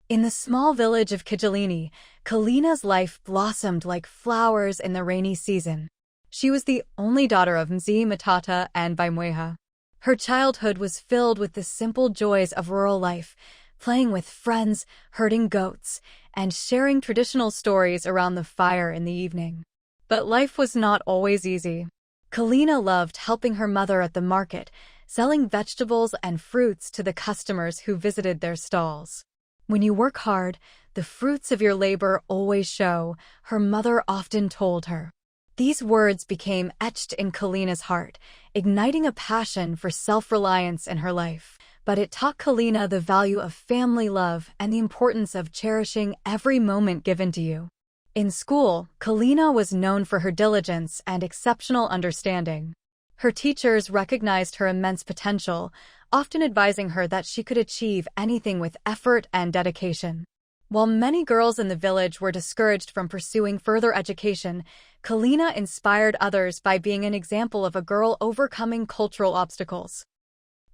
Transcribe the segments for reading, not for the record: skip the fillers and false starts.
In the small village of Kijilini, Kalina's life blossomed like flowers in the rainy season. She was the only daughter of Mzee Matata and Baimweha. Her childhood was filled with the simple joys of rural life, playing with friends, herding goats, and sharing traditional stories around the fire in the evening. But life was not always easy. Calina loved helping her mother at the market, selling vegetables and fruits to the customers who visited their stalls. "When you work hard, the fruits of your labor always show," her mother often told her. These words became etched in Kalina's heart, igniting a passion for self-reliance in her life. But it taught Calina the value of family love and the importance of cherishing every moment given to you. In school, Calina was known for her diligence and exceptional understanding. Her teachers recognized her immense potential, often advising her that she could achieve anything with effort and dedication. While many girls in the village were discouraged from pursuing further education, Calina inspired others by being an example of a girl overcoming cultural obstacles.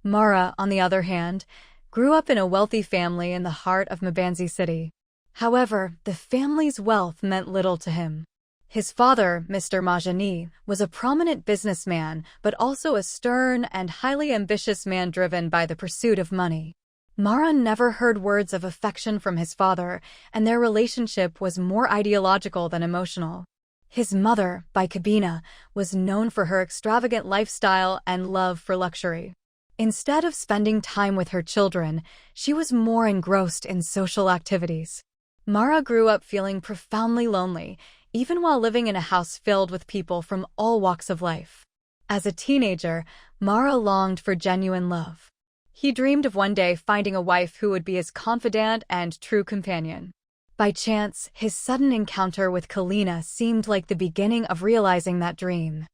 Mara, on the other hand, grew up in a wealthy family in the heart of Mbanzi City. However, the family's wealth meant little to him. His father, Mr. Majani, was a prominent businessman, but also a stern and highly ambitious man driven by the pursuit of money. Mara never heard words of affection from his father, and their relationship was more ideological than emotional. His mother, by Kibena, was known for her extravagant lifestyle and love for luxury. Instead of spending time with her children, she was more engrossed in social activities. Mara grew up feeling profoundly lonely, even while living in a house filled with people from all walks of life. As a teenager, Mara longed for genuine love. He dreamed of one day finding a wife who would be his confidant and true companion. By chance, his sudden encounter with Calina seemed like the beginning of realizing that dream.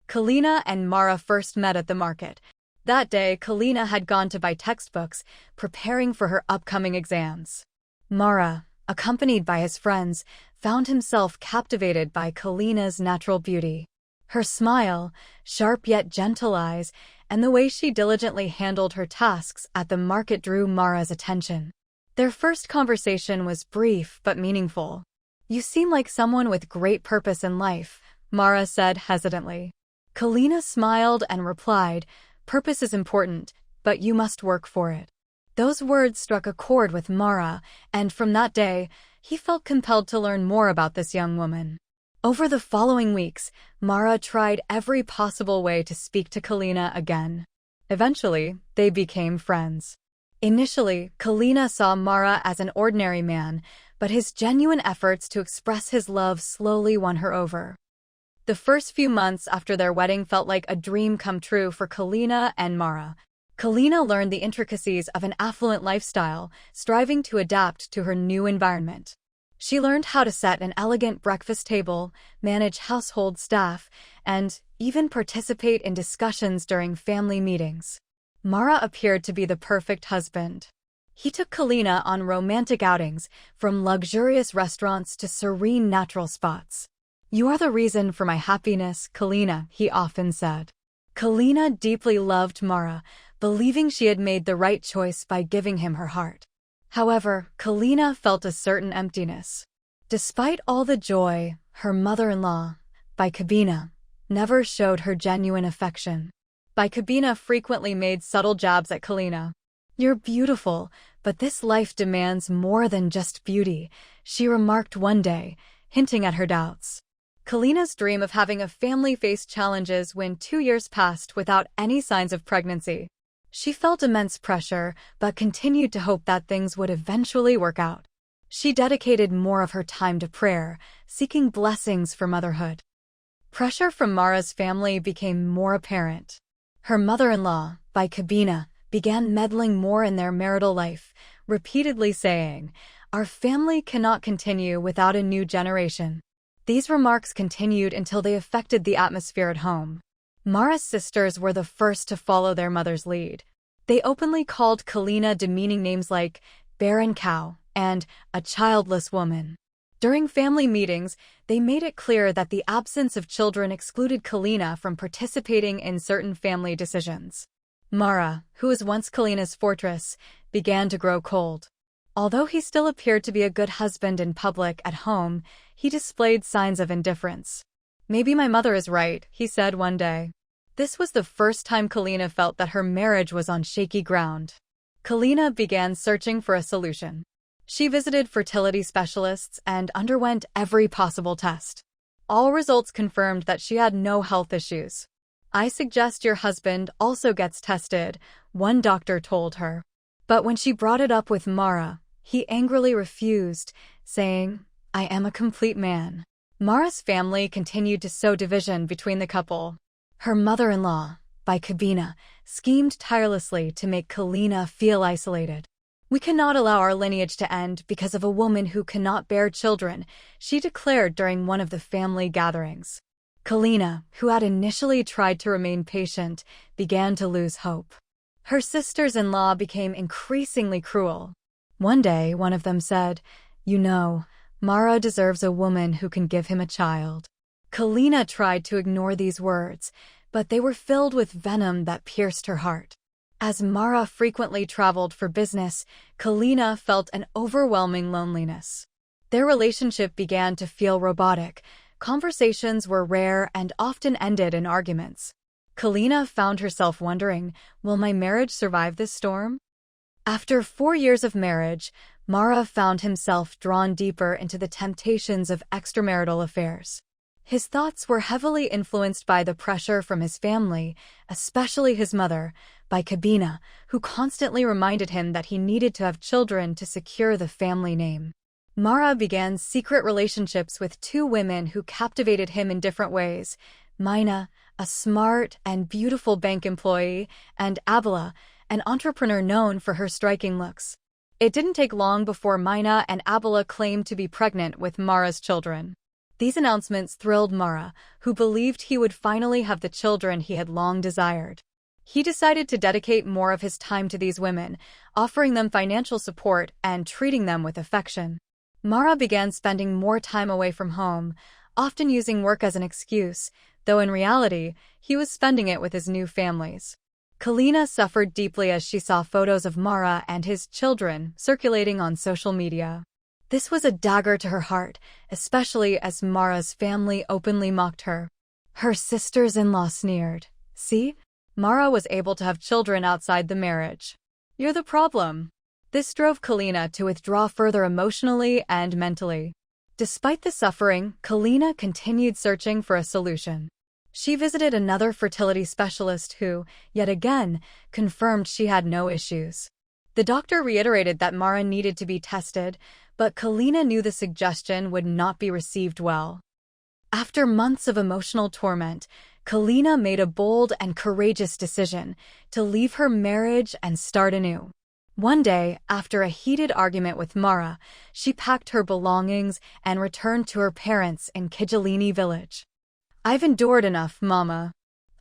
Calina and Mara first met at the market. That day, Calina had gone to buy textbooks, preparing for her upcoming exams. Mara, accompanied by his friends, found himself captivated by Kalina's natural beauty. Her smile, sharp yet gentle eyes, and the way she diligently handled her tasks at the market drew Mara's attention. Their first conversation was brief but meaningful. "You seem like someone with great purpose in life," Mara said hesitantly. Calina smiled and replied, "Purpose is important, but you must work for it." Those words struck a chord with Mara, and from that day, he felt compelled to learn more about this young woman. Over the following weeks, Mara tried every possible way to speak to Calina again. Eventually, they became friends. Initially, Calina saw Mara as an ordinary man, but his genuine efforts to express his love slowly won her over. The first few months after their wedding felt like a dream come true for Calina and Mara. Calina learned the intricacies of an affluent lifestyle, striving to adapt to her new environment. She learned how to set an elegant breakfast table, manage household staff, and even participate in discussions during family meetings. Mara appeared to be the perfect husband. He took Calina on romantic outings, from luxurious restaurants to serene natural spots. "You are the reason for my happiness, Calina," he often said. Calina deeply loved Mara, believing she had made the right choice by giving him her heart. However, Calina felt a certain emptiness. Despite all the joy, her mother-in-law, by Kibena, never showed her genuine affection. By Kibena frequently made subtle jabs at Calina. "You're beautiful, but this life demands more than just beauty," she remarked one day, hinting at her doubts. Kalina's dream of having a family faced challenges when 2 years passed without any signs of pregnancy. She felt immense pressure, but continued to hope that things would eventually work out. She dedicated more of her time to prayer, seeking blessings for motherhood. Pressure from Mara's family became more apparent. Her mother-in-law, by Kibena, began meddling more in their marital life, repeatedly saying, "Our family cannot continue without a new generation." These remarks continued until they affected the atmosphere at home. Mara's sisters were the first to follow their mother's lead. They openly called Calina demeaning names like barren cow and a childless woman. During family meetings, they made it clear that the absence of children excluded Calina from participating in certain family decisions. Mara, who was once Calina's fortress, began to grow cold. Although he still appeared to be a good husband in public, at home, he displayed signs of indifference. "Maybe my mother is right," he said one day. This was the first time Calina felt that her marriage was on shaky ground. Calina began searching for a solution. She visited fertility specialists and underwent every possible test. All results confirmed that she had no health issues. "I suggest your husband also gets tested," one doctor told her. But when she brought it up with Mara, he angrily refused, saying, "I am a complete man." Mara's family continued to sow division between the couple. Her mother-in-law, by Kibena, schemed tirelessly to make Calina feel isolated. "We cannot allow our lineage to end because of a woman who cannot bear children," she declared during one of the family gatherings. Calina, who had initially tried to remain patient, began to lose hope. Her sisters-in-law became increasingly cruel. One day, one of them said, "You know, Mara deserves a woman who can give him a child." Calina tried to ignore these words, but they were filled with venom that pierced her heart. As Mara frequently traveled for business, Calina felt an overwhelming loneliness. Their relationship began to feel robotic. Conversations were rare and often ended in arguments. Calina found herself wondering, will my marriage survive this storm? After 4 years of marriage, Mara found himself drawn deeper into the temptations of extramarital affairs. His thoughts were heavily influenced by the pressure from his family, especially his mother, by Kibena, who constantly reminded him that he needed to have children to secure the family name. Mara began secret relationships with 2 women who captivated him in different ways: Mina, a smart and beautiful bank employee, and Abela, an entrepreneur known for her striking looks. It didn't take long before Mina and Abela claimed to be pregnant with Mara's children. These announcements thrilled Mara, who believed he would finally have the children he had long desired. He decided to dedicate more of his time to these women, offering them financial support and treating them with affection. Mara began spending more time away from home, often using work as an excuse, though in reality, he was spending it with his new families. Calina suffered deeply as she saw photos of Mara and his children circulating on social media. This was a dagger to her heart, especially as Mara's family openly mocked her. Her sisters-in-law sneered. "See? Mara was able to have children outside the marriage. You're the problem." This drove Calina to withdraw further emotionally and mentally. Despite the suffering, Calina continued searching for a solution. She visited another fertility specialist who, yet again, confirmed she had no issues. The doctor reiterated that Mara needed to be tested, but Calina knew the suggestion would not be received well. After months of emotional torment, Calina made a bold and courageous decision to leave her marriage and start anew. One day, after a heated argument with Mara, she packed her belongings and returned to her parents in Childlessness village. "I've endured enough, Mama.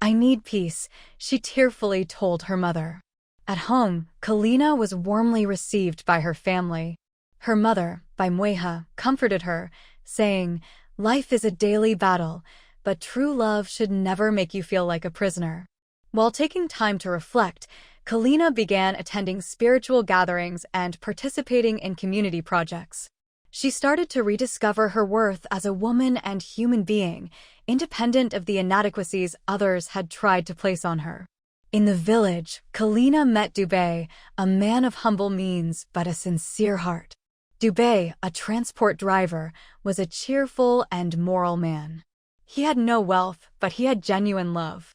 I need peace," she tearfully told her mother. At home, Calina was warmly received by her family. Her mother, Baimweha, comforted her, saying, "Life is a daily battle, but true love should never make you feel like a prisoner." While taking time to reflect, Calina began attending spiritual gatherings and participating in community projects. She started to rediscover her worth as a woman and human being, independent of the inadequacies others had tried to place on her. In the village, Calina met Dubé, a man of humble means but a sincere heart. Dubé, a transport driver, was a cheerful and moral man. He had no wealth, but he had genuine love.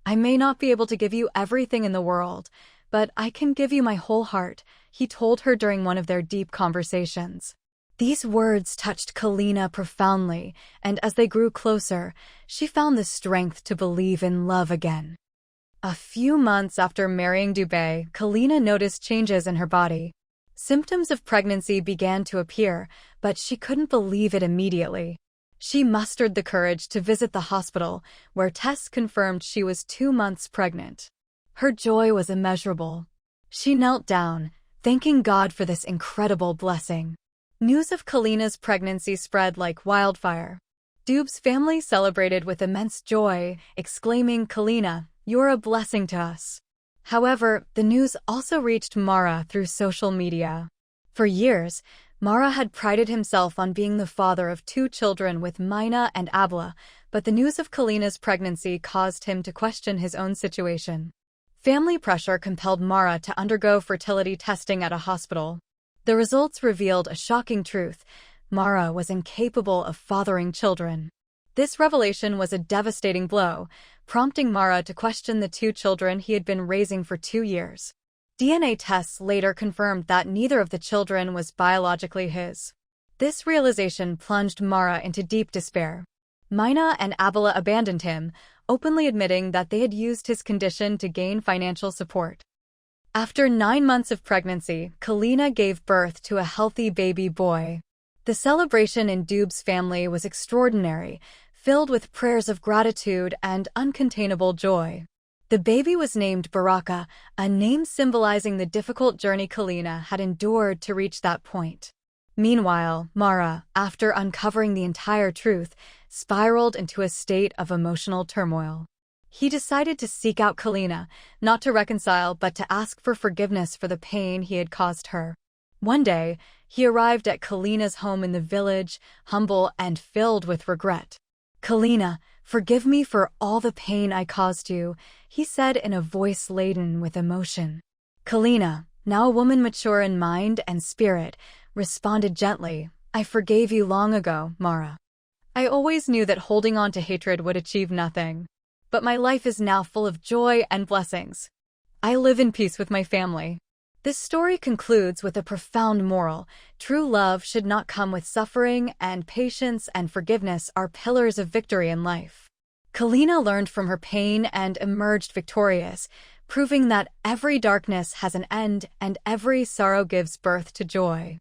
"I may not be able to give you everything in the world, but I can give you my whole heart," he told her during one of their deep conversations. These words touched Calina profoundly, and as they grew closer, she found the strength to believe in love again. A few months after marrying Dubé, Calina noticed changes in her body. Symptoms of pregnancy began to appear, but she couldn't believe it immediately. She mustered the courage to visit the hospital, where tests confirmed she was 2 months pregnant. Her joy was immeasurable. She knelt down, thanking God for this incredible blessing. News of Calina's pregnancy spread like wildfire. Dub's family celebrated with immense joy, exclaiming, "Calina, you're a blessing to us." However, the news also reached Mara through social media. For years, Mara had prided himself on being the father of 2 children with Mina and Abla, but the news of Calina's pregnancy caused him to question his own situation. Family pressure compelled Mara to undergo fertility testing at a hospital. The results revealed a shocking truth: Mara was incapable of fathering children. This revelation was a devastating blow, prompting Mara to question the 2 children he had been raising for 2 years. DNA tests later confirmed that neither of the children was biologically his. This realization plunged Mara into deep despair. Mina and Abela abandoned him, openly admitting that they had used his condition to gain financial support. After 9 months of pregnancy, Calina gave birth to a healthy baby boy. The celebration in Dub's family was extraordinary, filled with prayers of gratitude and uncontainable joy. The baby was named Baraka, a name symbolizing the difficult journey Calina had endured to reach that point. Meanwhile, Mara, after uncovering the entire truth, spiraled into a state of emotional turmoil. He decided to seek out Calina, not to reconcile but to ask for forgiveness for the pain he had caused her. One day, he arrived at Calina's home in the village, humble and filled with regret. "Calina, forgive me for all the pain I caused you," he said in a voice laden with emotion. Calina, now a woman mature in mind and spirit, responded gently, "I forgave you long ago, Mara. I always knew that holding on to hatred would achieve nothing. But my life is now full of joy and blessings. I live in peace with my family." This story concludes with a profound moral: true love should not come with suffering, and patience and forgiveness are pillars of victory in life. Calina learned from her pain and emerged victorious, proving that every darkness has an end and every sorrow gives birth to joy.